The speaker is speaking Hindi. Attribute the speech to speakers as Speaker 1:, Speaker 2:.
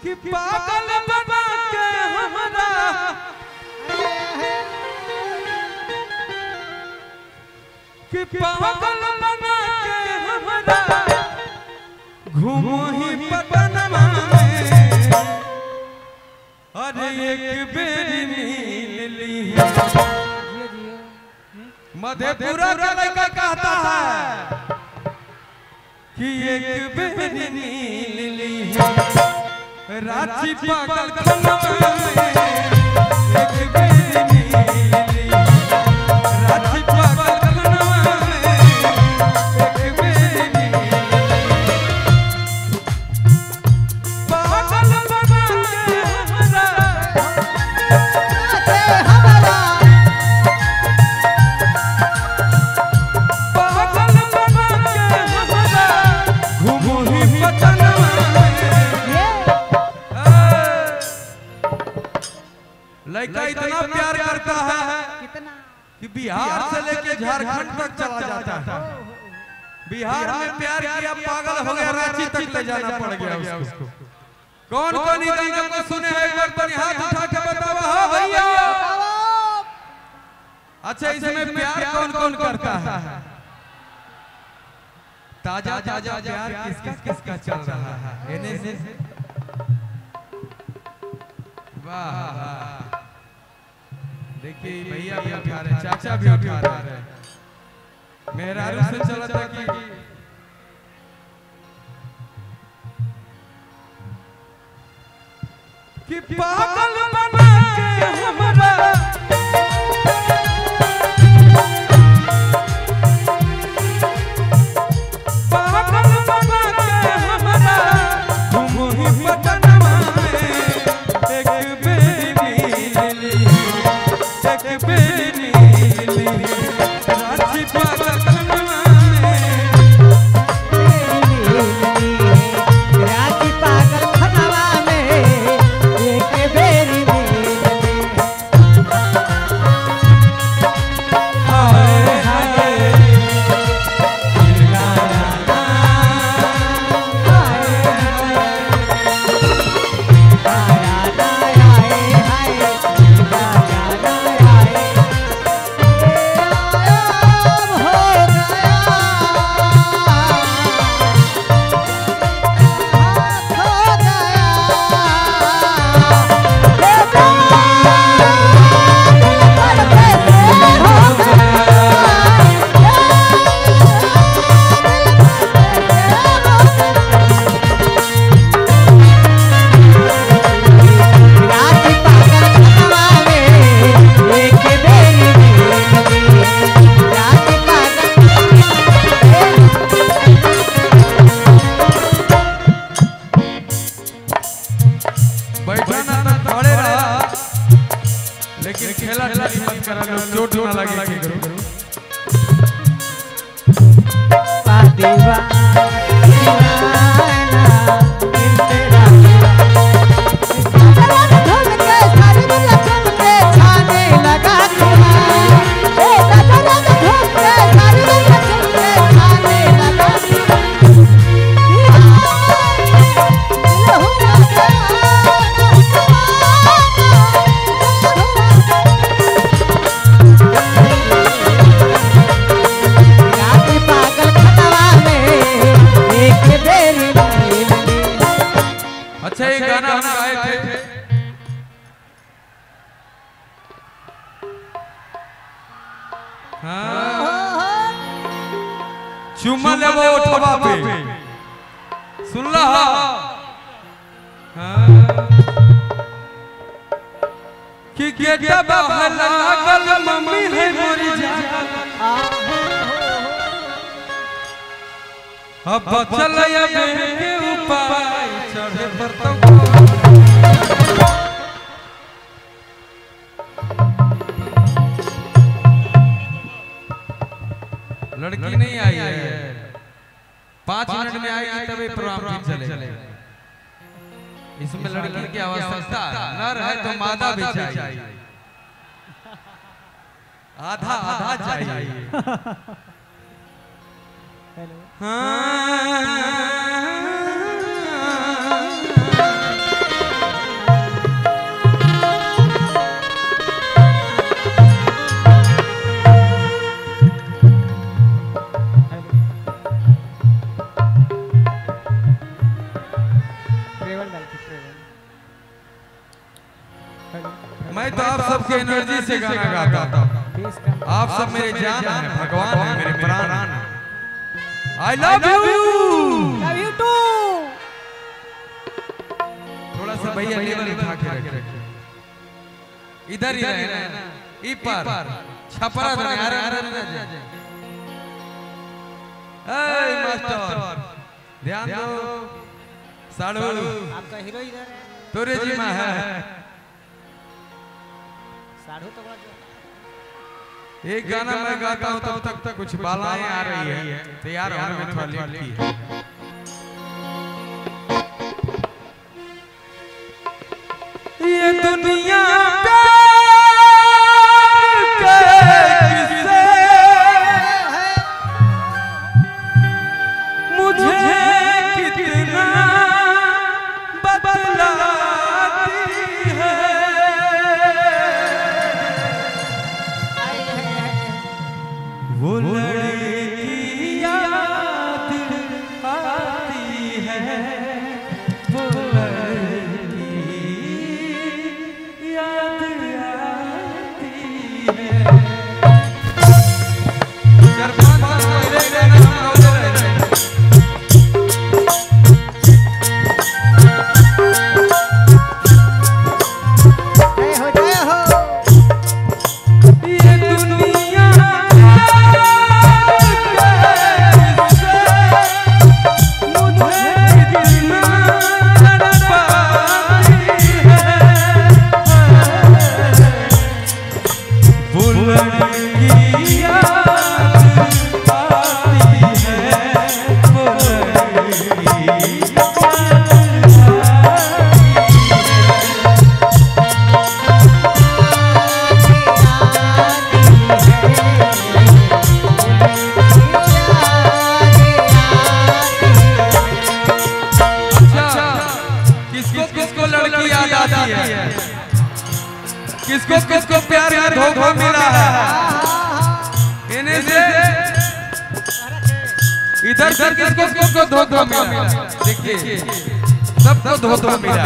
Speaker 1: कि पागल बना के हमरा कि पागल बना के हमरा घूमो ही पटनमा में अरे एक बेरी मिल ली मधेपुरा का लड़का कहता है कि एक बेरी मिल ली रांची पागल खनवा में एक बेरी मिल ली रांची पागल खनवा में एक बेरी मिल ली पागल बना के हमरा पागल बना के हमरा घूमो ही पटनवा लड़का इतना प्यार करता है कितना कि बिहार से लेके झारखंड तक चला जाता है। बिहार में प्यार किया पागल हो गया रांची तक ले जाना पड़ गया उसको। कौन कौन इस गाने को सुने हैं एक बार तो हाथ उठा के बताओ। हाँ भैया अच्छा इसमें प्यार कौन कौन करता है? ताजा ताजा प्यार किसका किसका चल रहा है? एने वाह देखिए भैया भी उठा रहे चाचा भी उठा रहे मेहरारू से चला था कि पागल बना के हमरा पागल बना के हमरा घूमो ही पटनवा में एक बेरी मिल ली एक बेरी मिल ली रांची पागल खनवा में
Speaker 2: रांची पागल खनवा में एक बेरी मिल ली
Speaker 1: हाय हाय लेकिन खेला ठाली मत करा लो चोट ना लगे करो
Speaker 2: दीवाना तेरा धुन के सारी लखन के छाने लगा ए दादा धुन के सारी लखन के छाने लगा
Speaker 1: अच्छा ये गाना हम गाए थे हाँ चुम्मा ले वो ठबा पे सुन रहा हाँ कि गेटा बाहर लागल मम्मी है मोरी जान अब चल या के उपाय चढ़े पर तो लड़की नहीं आई है 5 मिनट में आएगी तभी प्रोग्राम ठीक चलेगा। इसमें लड़की की आवश्यकता नर है तो मादा भी चाहिए आधा आधा चाहिए हाँ
Speaker 2: ट्रेवल डाल के ट्रेवल।
Speaker 1: मैं तो आप सबके एनर्जी से गाना गाता हूँ। आप सब मेरे जान हैं, भगवान हैं, मेरे प्राण हैं। I love you
Speaker 2: too।
Speaker 1: थोड़ा सा भैया लेवल उठा के रखे, इधर ही रहे ना, ई पार छपरा धने आ रहे मास्टर ध्यान दो। साड़ू
Speaker 2: आपका हीरो इधर है,
Speaker 1: तोरे जी में है।
Speaker 2: साड़ू तो
Speaker 1: एक गाना मैं गाता हूँ तब तक कुछ बालाएं आ रही है, तैयार होने में थोड़ा लेट की है। ये दुनिया मुझे कितना बदलाती है, वो लड़की याद आती है, वो लड़की याद आती है। चार पांच साल पहले गाना सुनाते रहे। किसको किसको प्यार का धोखा मिला है, इन्हें से इधर से किसको किसको धोखा मिला, देखिए सबको धोखा मिला।